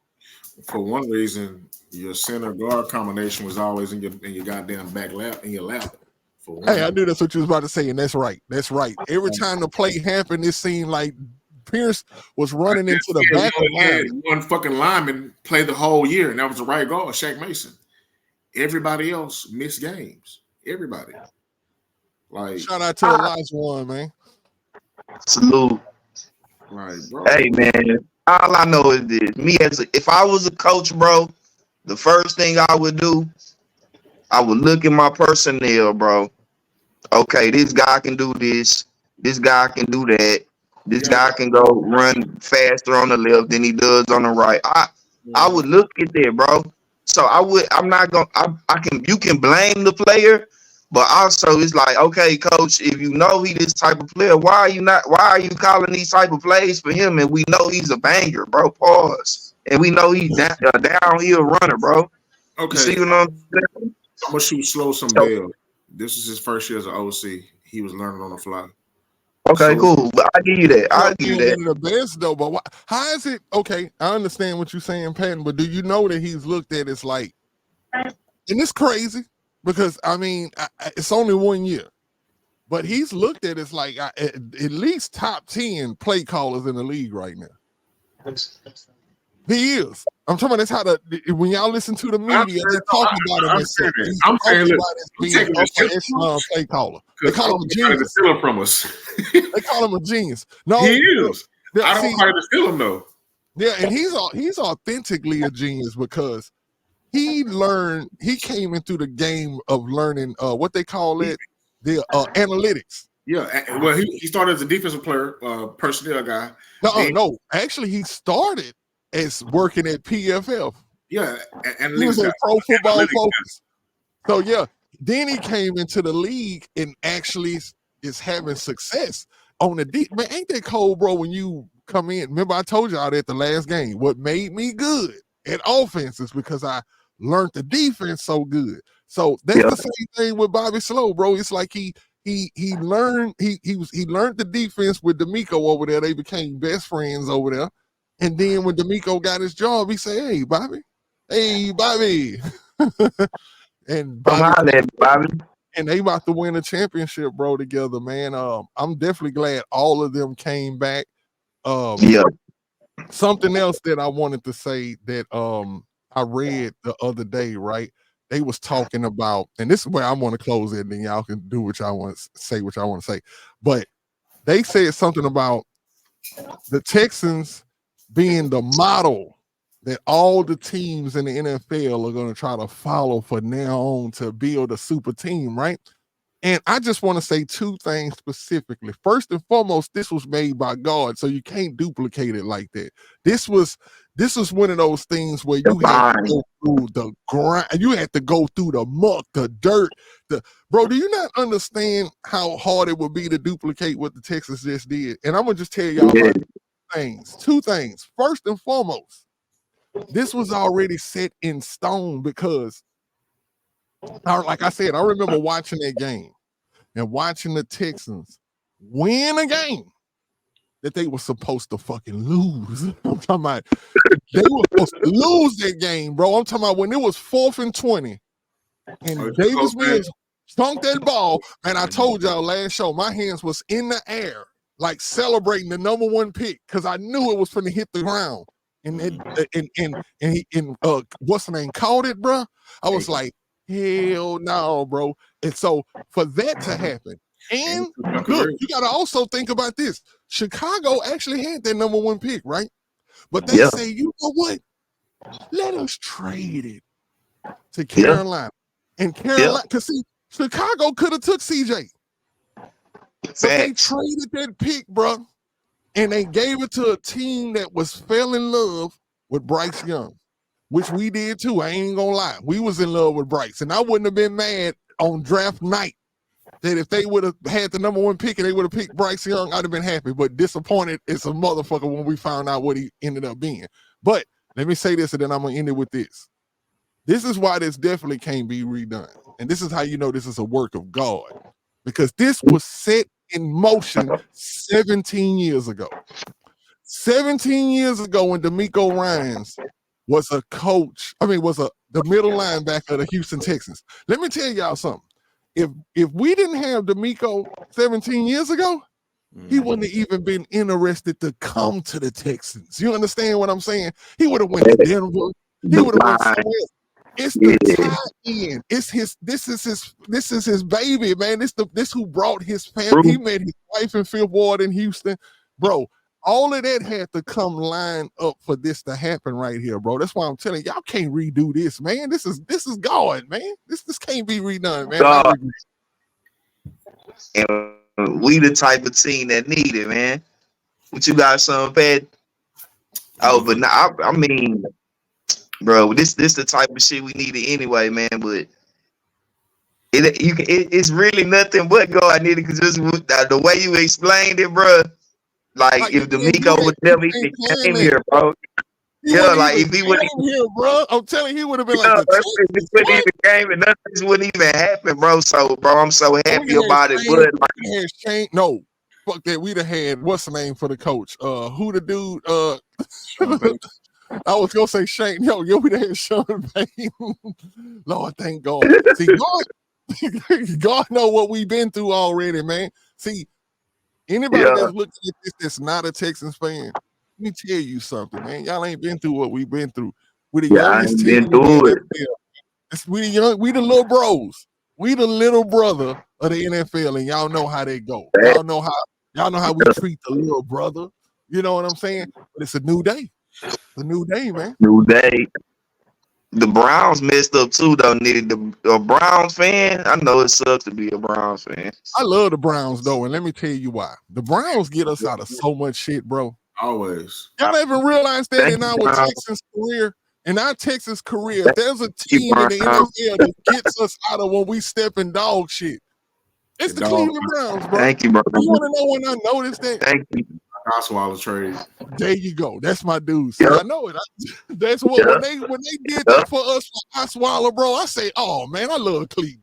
For one reason, your center guard combination was always in your goddamn back lap in your lap. Hey, I knew that's what you was about to say, and that's right. That's right. Every time the play happened, it seemed like Pierce was running into the back of lineman. One fucking lineman played the whole year, and that was the right guard, Shaq Mason. Everybody else missed games. Everybody. Like, shout out to the last one, man. Salute. Right, bro. Hey, man. All I know is this: if I was a coach, bro, the first thing I would do, I would look at my personnel, bro. Okay, this guy can do this. This guy can do that. This guy can go run faster on the left than he does on the right. I would look at that, bro. So I'm not gonna. You can blame the player, but also it's like, okay, coach, if you know he this type of player, why are you calling these type of plays for him? And we know he's a banger, bro. Pause. And we know he's a downhill runner, bro. Okay. You see what I'm saying? I'm gonna shoot slow some bail. This is his first year as an OC. He was learning on the fly. Okay, cool. But I give you that. I give you that. The best though, but how is it? Okay, I understand what you're saying, Patton. But do you know that he's looked at as like, and it's crazy because I mean it's only 1 year, but he's looked at as like at least top 10 play callers in the league right now. He is. I'm talking about that's how when y'all listen to the media, they're talking about him. I'm saying, look, being an upper echelon play caller. They call him a genius. Steal him from us. They call him a genius. No, he is. I don't try to steal him though. Yeah, and he's authentically a genius because he came into the game of learning what they call it, the analytics. Yeah, well, he started as a defensive player, personnel guy. No, actually, he started as working at PFF. Yeah, and he was a Pro Football Focus. So yeah, then he came into the league and actually is having success on the deep. Man, ain't that cold, bro? When you come in, remember I told y'all at the last game, what made me good at offense is because I learned the defense so good. So that's the same thing with Bobby Slow, bro. It's like he learned he learned the defense with D'Amico over there. They became best friends over there. And then when D'Amico got his job, he said, hey, Bobby. And Bobby. And they about to win a championship, bro, together, man. I'm definitely glad all of them came back. Something else that I wanted to say that I read the other day, right? They was talking about, and this is where I want to close it, and then y'all can do what y'all want to say, what y'all want to say. But they said something about the Texans being the model that all the teams in the NFL are going to try to follow for now on to build a super team, right? And I just want to say two things specifically. First and foremost, this was made by God, so you can't duplicate it like that. This was one of those things where you had to go through the grind, you had to go through the muck, the dirt. Bro, do you not understand how hard it would be to duplicate what the Texans just did? And I'm gonna just tell y'all about two things. First and foremost, this was already set in stone because, like I said, I remember watching that game and watching the Texans win a game that they were supposed to fucking lose. I'm talking about they were supposed to lose that game, bro. I'm talking about when it was 4th and 20 and Davis Mills chunked that ball, and I told y'all last show, my hands was in the air, like celebrating the number 1 pick because I knew it was going to hit the ground. And what's the name? Caught it, bro. I was like, hell no, bro. And so for that to happen, and look, you got to also think about this. Chicago actually had that number 1 pick, right? But they say, you know what? Let us trade it to Carolina. And Carolina, because see, Chicago could have took CJ. But they traded that pick, bro. And they gave it to a team that fell in love with Bryce Young, which we did too. I ain't gonna lie. We was in love with Bryce. And I wouldn't have been mad on draft night that if they would have had the number 1 pick and they would have picked Bryce Young, I'd have been happy. But disappointed as a motherfucker when we found out what he ended up being. But let me say this, and then I'm gonna end it with this. This is why this definitely can't be redone. And this is how you know this is a work of God. Because this was set in motion 17 years ago. 17 years ago when D'Amico Ryans was a coach, the middle linebacker of the Houston Texans. Let me tell y'all something. If we didn't have D'Amico 17 years ago, he wouldn't have even been interested to come to the Texans. You understand what I'm saying? He would have went to Denver. He would have went somewhere. It's the tie-in. This is his baby, man. This who brought his family. He met his wife in Fifth Ward in Houston. Bro, all of that had to come line up for this to happen right here, bro. That's why I'm telling y'all can't redo this, man. This is God, man. This can't be redone, man. And we the type of team that need it, man. What you got, son, Pat? Oh, but now I mean, bro, this the type of shit we needed anyway, man. But it's really nothing but go. I need it because just the way you explained it, bro. Like if D'Amico would never even came here, bro. Yeah, like if he would here, bro. I'm telling you, he would have been like, if he wouldn't even came and nothing wouldn't even happen, bro. So, bro, I'm so happy about it. But like, no, fuck that. We'd have had what's the name for the coach? Who the dude? I was gonna say Shane. Yo, we'd have had Sean Payton. Lord, thank God. See, God know what we've been through already, man. See, anybody that's looking at this that's not a Texans fan. Let me tell you something, man. Y'all ain't been through what we've been through. We the youngest team. We the little bros. We the little brother of the NFL, and y'all know how they go. Y'all know how we treat the little brother. You know what I'm saying? But it's a new day. A new day, man. New day. The Browns messed up too, though. Needed a Browns fan. I know it sucks to be a Browns fan. I love the Browns though, and let me tell you why. The Browns get us out of so much shit, bro. Always. Y'all even realize that in our Texans career. In our Texas career, there's a team in the NFL that gets us out of when we step in dog shit. It's the Cleveland Browns, bro. Thank you, bro. You want to know when I noticed that? Thank you. Osweiler trade. There you go. That's my dude. See, I know it. That's what when they did that for us for Osweiler, bro. I say, oh man, I love Cleveland.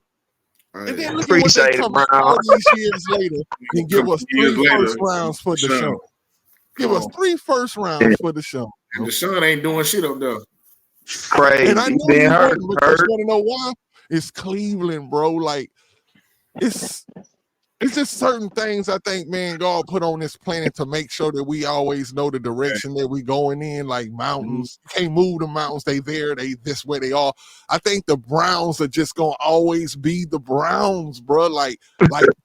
And then look at what they come all these years later and give us 3 first rounds for the show. Give us 3 first rounds for the show. And the son ain't doing shit up there. Crazy. And I know you wouldn't, because you want to know why? It's Cleveland, bro. Like, it's just certain things I think, man, God put on this planet to make sure that we always know the direction that we going in, like mountains. You can't move the mountains. They there. This where they are. I think the Browns are just going to always be the Browns, bro. Like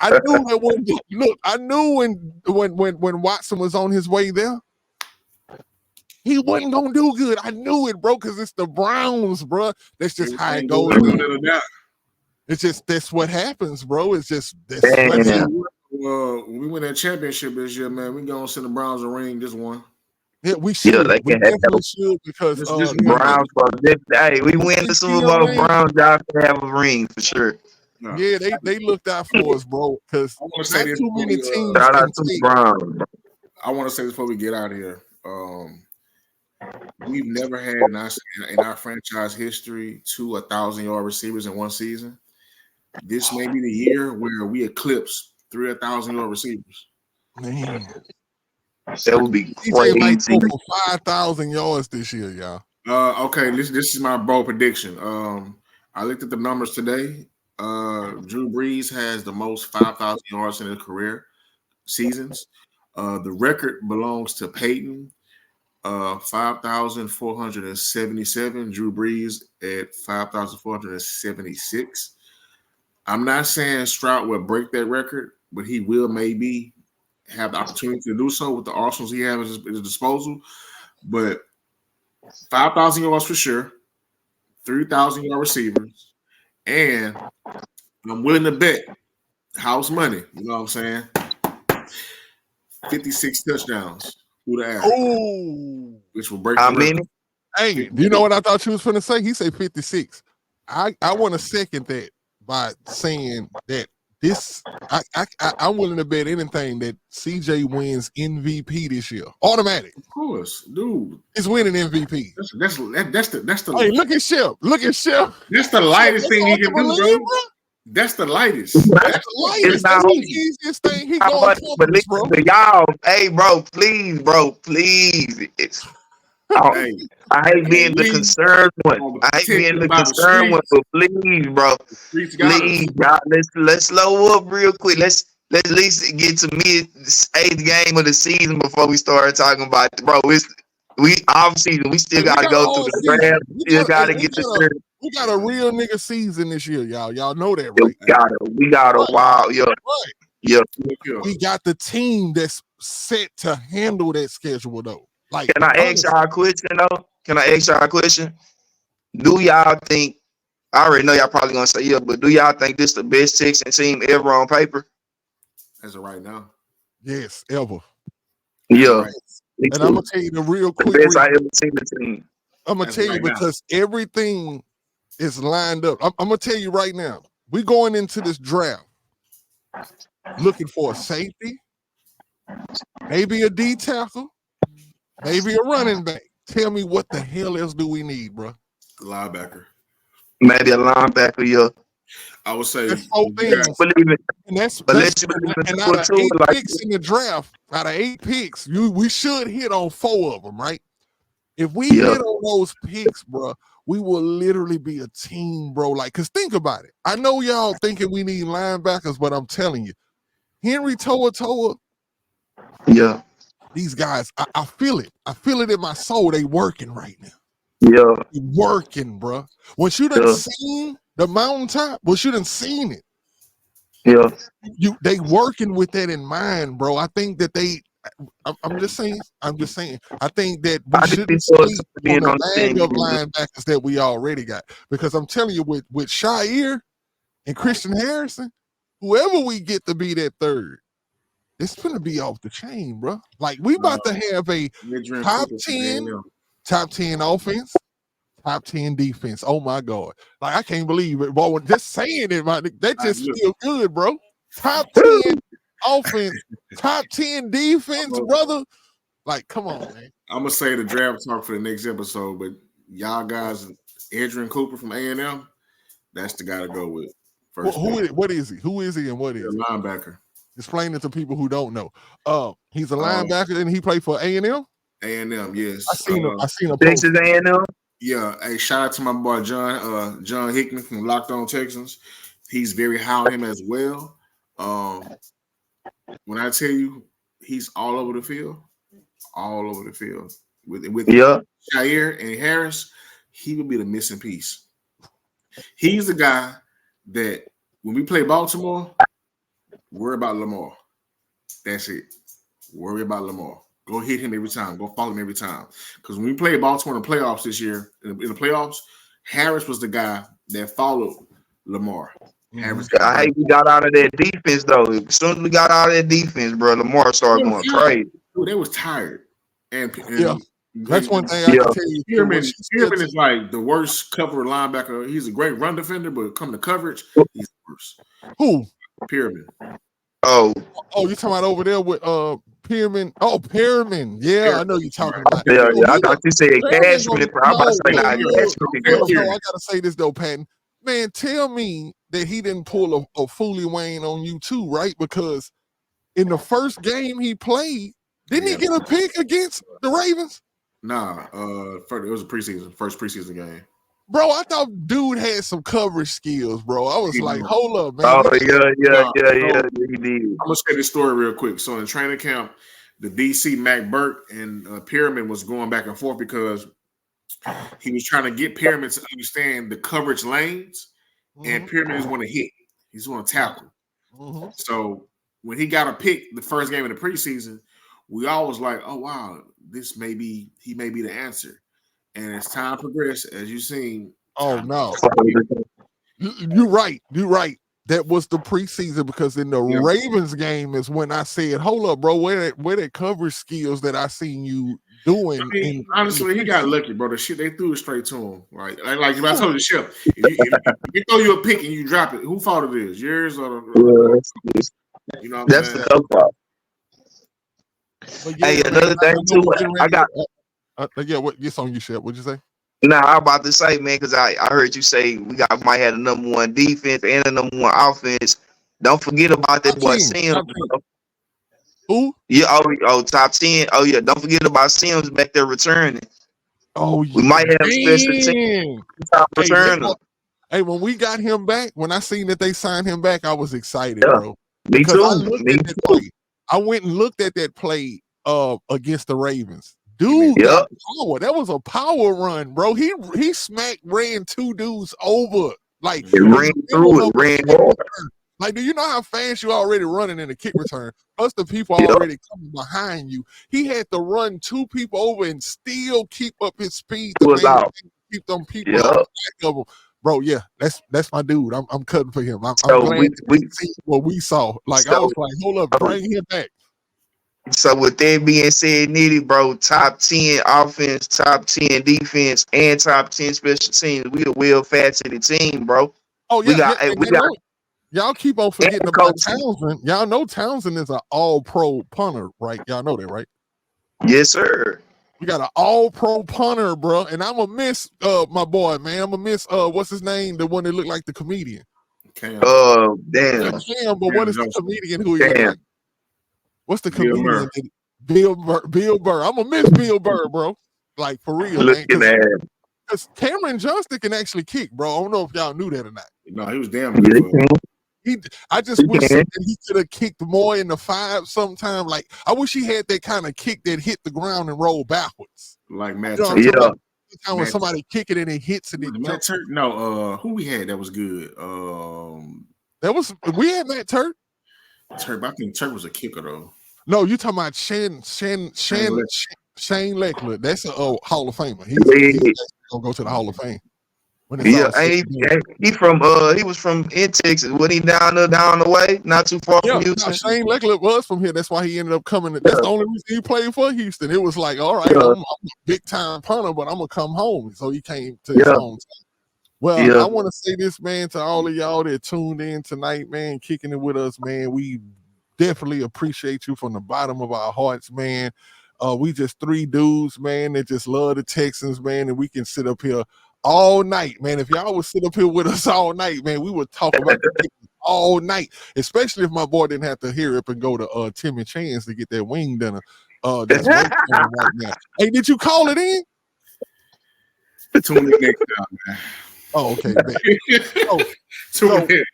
I knew that I knew when Watson was on his way there, he wasn't going to do good. I knew it, bro, because it's the Browns, bro. That's just how it goes. It's just that's what happens, bro. It's just that's when we win that championship this year, man, we gonna send the Browns a ring. This one. Yeah, we should. Yeah, we definitely should because this Browns. Hey, we win the Super Bowl. Browns got to have a ring for sure. No. Yeah, they looked out for us, bro. Because not too many teams. Shout out to the Browns. I want to say this before we get out of here. We've never had in our franchise history 2 1,000-yard receivers in one season. This may be the year where we eclipse 3 1,000-yard receivers. Man, that would be crazy. DJ might go for 5,000 yards this year, y'all. Okay, this is my bold prediction. I looked at the numbers today. Drew Brees has the most 5,000 yards in his career seasons. The record belongs to Peyton. 5,477. Drew Brees at 5,476. I'm not saying Stroud will break that record, but he will maybe have the opportunity to do so with the arsenals he has at his disposal. But 5,000 yards for sure, 3,000-yard receivers, and I'm willing to bet house money. You know what I'm saying? 56 touchdowns. Oh, which will break. How many? Hey, do you know what I thought you was going to say? He said 56. I want to second that by saying that I'm willing to bet anything that CJ wins MVP this year. Automatic. Of course, dude. He's winning MVP. That's the Hey, look at Shep. Look at Shep. That's the lightest thing he can do, bro. That's the lightest. It's That's That's the the it's lightest. lightest. That's not the easiest thing. He how going much, but compass, bro. listen to y'all. Hey, bro, please. I, Hey, I hate hey, being the we concerned one. on the I hate being protection the by the concerned one, streets. but please, bro, The streets got please, us. y'all, let's slow up real quick. Let's at least get to mid eighth game of the season before we start talking about it. Bro. We off season. We still Hey, we got to got go through all the season. draft. Still got to get the shirt. We got a real nigga season this year, y'all. Y'all know that, Yeah, right? we got a Right, while. Yeah, right. yeah. Look here. We got the team that's set to handle that schedule, though. Like, Can I ask y'all a question though? Can I ask y'all a question? Do y'all think? I already know y'all probably gonna say yeah, but do y'all think this the best Texan team ever on paper? As of right now. yes, ever. As of Yeah, right. me And I'm too. gonna tell you the real The quick best I reason. ever seen the team. I'm gonna As tell of you right now. because everything is lined up. I'm gonna tell you right now. We going into this draft looking for a safety, maybe a D tackle, maybe a running back. Tell me what the hell else do we need, bro? Linebacker. Maybe a linebacker. Yeah, I would say That's four you got things. believe it. And But let you believe in and out people of too. 8 Like picks in the draft, we should hit on 4 of them, right? If we yeah, hit on those picks, bro, we will literally be a team, bro. Like, cause think about it. I know y'all thinking we need linebackers, but I'm telling you, Henry Toa, yeah, these guys, I feel it. I feel it in my soul. They working right now. yeah, They working, bro. Once you done yeah, seen the mountaintop, once you done seen it, yeah. they working with that in mind, bro. I think that I'm just saying. I'm just saying. I think that we I just be shouldn't so excited sleep on being the on the bag of team. linebackers that we already got. Because I'm telling you, with Shair and Christian Harrison, whoever we get to be that third, it's gonna be off the chain, bro. Like we about to have a Adrian top Cooper from 10, A&M. top 10 offense, top 10 defense. Oh my God. Like I can't believe it, bro. Just saying it, man, that just Look, feel good, bro. Top 10 offense, top 10 defense, brother. Like, come on, man. I'm gonna say the draft talk for the next episode, but y'all guys, Adrian Cooper from A&M, that's the guy to go with. First pick. What is he? Who is he and what is The he? linebacker. Explain it to people who don't know. He's a Um, linebacker and he played for A&M. A&M, yes. I seen a post. Texas A&M. Yeah. Hey, shout out to my boy John Hickman from Locked On Texans. He's very high on him as well. When I tell you he's all over the field, all over the field. With Yeah, Shair and Harris, he would be the missing piece. He's the guy that when we play Baltimore, worry about Lamar. That's it. Worry about Lamar. Go hit him every time. Go follow him every time. Because when we played Baltimore in the playoffs this year, in the playoffs, Harris was the guy that followed Lamar. Harris got I beat. hate we got out of that defense though. As soon as we got out of that defense, bro, Lamar started going crazy. Dude, they was tired. Yeah. That's one thing I Yeah, can tell you. Too. Spearman is like the worst cover linebacker. He's a great run defender, but coming to coverage, he's the worst. Who? Pyramid. oh, You talking about over there with Pearman? Oh, Pearman. Yeah, I know you're talking about. yeah. I So thought you said Pearman Cashman. gonna- I'm about to say no, now look, Cashman. I gotta say this though, Patton. Man, tell me that he didn't pull a Foley Wayne on you too, right? Because in the first game he played, didn't he get a pick against the Ravens? Nah, it was a first preseason game. Bro, I thought dude had some coverage skills, bro. I was like, hold up, man. Oh yeah. He did. I'm gonna say this story real quick. So in training camp, the DC Mac Burke and Pyramid was going back and forth because he was trying to get Pyramid to understand the coverage lanes, and Pyramid just want to hit. He's want to tackle. So when he got a pick the first game of the preseason, we all was like, oh wow, he may be the answer. And as time progressed, as you've seen, oh no, you're right. You're right. That was the preseason because in the Ravens game is when I said, "Hold up, bro, where that coverage skills that I seen you doing?" I mean, honestly, he got lucky, bro. The shit they threw it straight to him. Like I told you, Shep, if you throw you a pick and you drop it, who fault it is? Yours or the you know? What I'm saying? The tough part. Hey, another thing too. I got. Yeah, what? It's on you, Shep. What'd you say? Now, I about to say, man, because I heard you say might have the number one defense and the number one offense. Don't forget about that Top boy 10. Sims. Top 10. Who? Yeah, top 10. Oh yeah, don't forget about Sims back there returning. Oh, We might have special team man. top Hey, returner. hey, when we got him back, when I seen that they signed him back, I was excited, Yeah, bro. me Because I too. looked Me at that too. play. I went and looked at that play against the Ravens. mean, Dude got Yep. power. That was a power run, bro. He ran two dudes over. Like It in ran the middle through. It of a ran kick hard. return. Like, do you know how fast you already running in a kick return? Plus the people Yep. already coming behind you. He had to run two people over and still keep up his speed It to was out. keep them people Yep. out back of him. Bro, yeah, that's my dude. I'm cutting for him. I'm So glad that they see what we saw. Like, I was like, hold up, bring him back. So with that being said, Nitty, bro, top 10 offense, top 10 defense, and top 10 special teams. We a well-faceted team, bro. Oh We yeah, got and we got y'all keep on forgetting and about coaching. Townsend. Y'all know Townsend is an all-pro punter, right? Y'all know that, right? Yes, sir. We got an all-pro punter, bro. And I'm gonna miss my boy, man. I'm gonna miss what's his name? The one that looked like the comedian. Cam. Damn. Cam, but what is the comedian who he look Damn. like? What's the Bill comedian? Burr. Bill Burr. Bill Burr. I'm gonna miss Bill Burr, bro. Like for real, Look man. at that. Because Cameron Johnston can actually kick, bro. I don't know if y'all knew that or not. No, he was damn good. I just wish that he could have kicked more in the 5 sometime. Like I wish he had that kind of kick that hit the ground and roll backwards. Like Matt You know Turk. what I'm talking when somebody kick it and it hits and it Matt Turk. No, who we had that was good? We had Matt Turk. Turk. I think Turk was a kicker though. No, you talking about Shane Leckler. That's a Hall of Famer. He's gonna go to the Hall of Fame. Yeah, he was from in Texas. Wasn't he down the way, not too far from Houston? No, Shane Leckler was from here. That's why he ended up coming. That's the only reason he played for Houston. It was like, all right, I'm a big time punter, but I'm gonna come home. So he came to his hometown. Well, I want to say this, man, to all of y'all that tuned in tonight, man, kicking it with us, man. We definitely appreciate you from the bottom of our hearts, man. We just 3 dudes, man, that just love the Texans, man, and we can sit up here all night, man. If y'all would sit up here with us all night, man, we would talk about the Texans all night, especially if my boy didn't have to hear up and go to Tim and Chan's to get that wing dinner. That's waiting on right now. Hey, did you call it in? Tune in next time, man. Oh, okay. Tune in.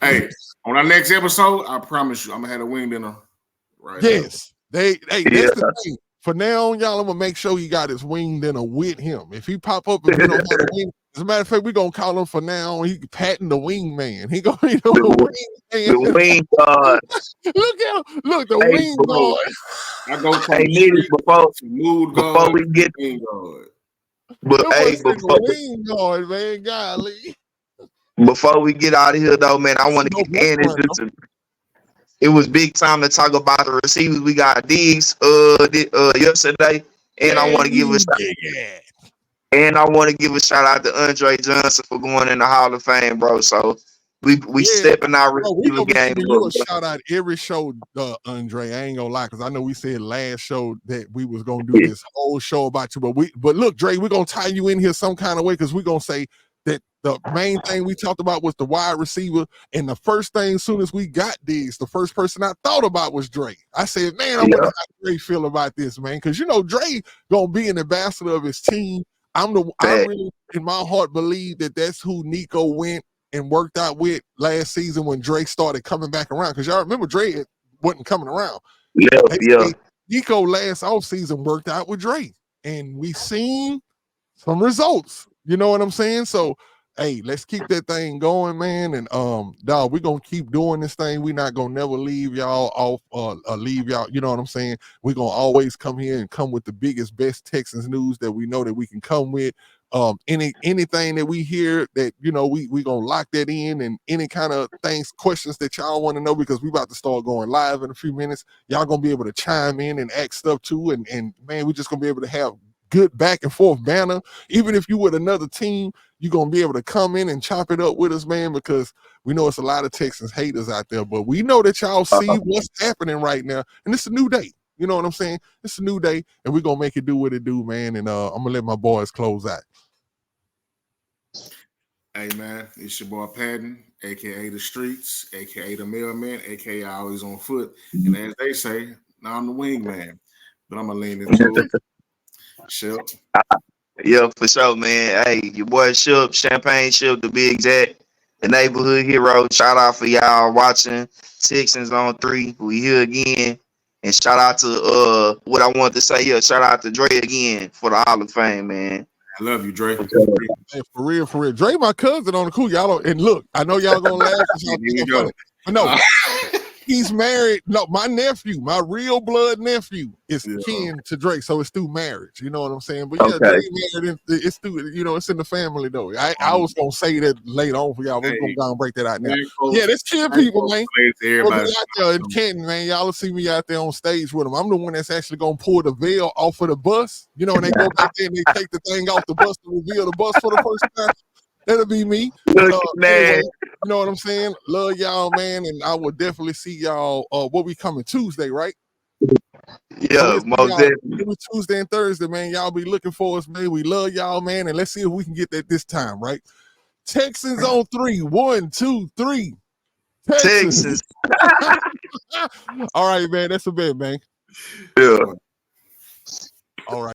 Hey, on our next episode, I promise you, I'm gonna have a wing dinner. Right. Yes. That's the thing. For now on, y'all, I'm gonna make sure he got his wing dinner with him. If he pop up and we don't have a wing, as a matter of fact, we're gonna call him for now on. He patting the wing man. He gonna be the wing man. The wing guard. Look, the wing guard. I go from before we get wing guard. But hey, wing guard, man, golly. Before we get out of here, though, man, I want to get in. It was big time to talk about the receivers. We got Diggs yesterday, and I want to give a shout out to Andre Johnson for going in the Hall of Fame, bro. So we stepping our receiver game. You a shout out every show, Andre. I ain't gonna lie, because I know we said last show that we was gonna do this whole show about you, but look, Dre, we're gonna tie you in here some kind of way because we're gonna say that the main thing we talked about was the wide receiver, and the first thing, as soon as we got Diggs, the first person I thought about was Dre. I said, man, I wonder how Dre feel about this, man, because Dre gonna be an ambassador of his team. I really, in my heart, believe that that's who Nico went and worked out with last season when Dre started coming back around. Because y'all remember Dre wasn't coming around. Nico last offseason worked out with Dre, and we seen some results. You know what I'm saying? So, hey, let's keep that thing going, man. And dog, we're gonna keep doing this thing. We're not gonna never leave y'all off leave y'all, you know what I'm saying? We're gonna always come here and come with the biggest, best Texans news that we know that we can come with. Anything that we hear that we gonna lock that in, and any kind of questions that y'all want to know, because we about to start going live in a few minutes. Y'all gonna be able to chime in and ask stuff too, and man, we just gonna be able to have good back and forth banner. Even if you with another team, you're gonna be able to come in and chop it up with us, man, because we know it's a lot of Texans haters out there, but we know that y'all see what's happening right now, and it's a new day. You know what I'm saying? It's a new day, and we're gonna make it do what it do, man. And I'm gonna let my boys close out. Hey man, it's your boy Patton, aka the streets, aka the mailman, aka always on foot. And as they say, now I'm the wingman. But I'm gonna lean into it. Shep. Yeah, for sure, man. Hey, your boy Ship, Champagne Ship, to be exact, the neighborhood hero. Shout out for y'all watching Texans on 3. We here again. And shout out to what I wanted to say here. Shout out to Dre again for the Hall of Fame, man. I love you, Dre. Hey, for real. Dre, my cousin on the cool. Y'all don't, and look, I know y'all gonna laugh. Y'all think I'm funny, but no, he's married. No, my nephew, my real blood nephew, is kin to Drake, so it's through marriage. You know what I'm saying? But yeah, Drake married. It's through. You know, it's in the family though. I was gonna say that later on for y'all. We're gonna go and break that out now. Yeah, that's kin people, man. Everybody out there in Canton, man. Y'all will see me out there on stage with them. I'm the one that's actually gonna pull the veil off of the bus. You know, and they go back there and they take the thing off the bus to reveal the bus for the first time. That'll be me. Anyway, you know what I'm saying? Love y'all, man, and I will definitely see y'all. What we coming Tuesday, right? Yeah, most definitely. Tuesday and Thursday, man. Y'all be looking for us, man. We love y'all, man, and let's see if we can get that this time, right? Texans on 3. 1, 2, 3. Texans. All right, man. That's a bet, man. Yeah.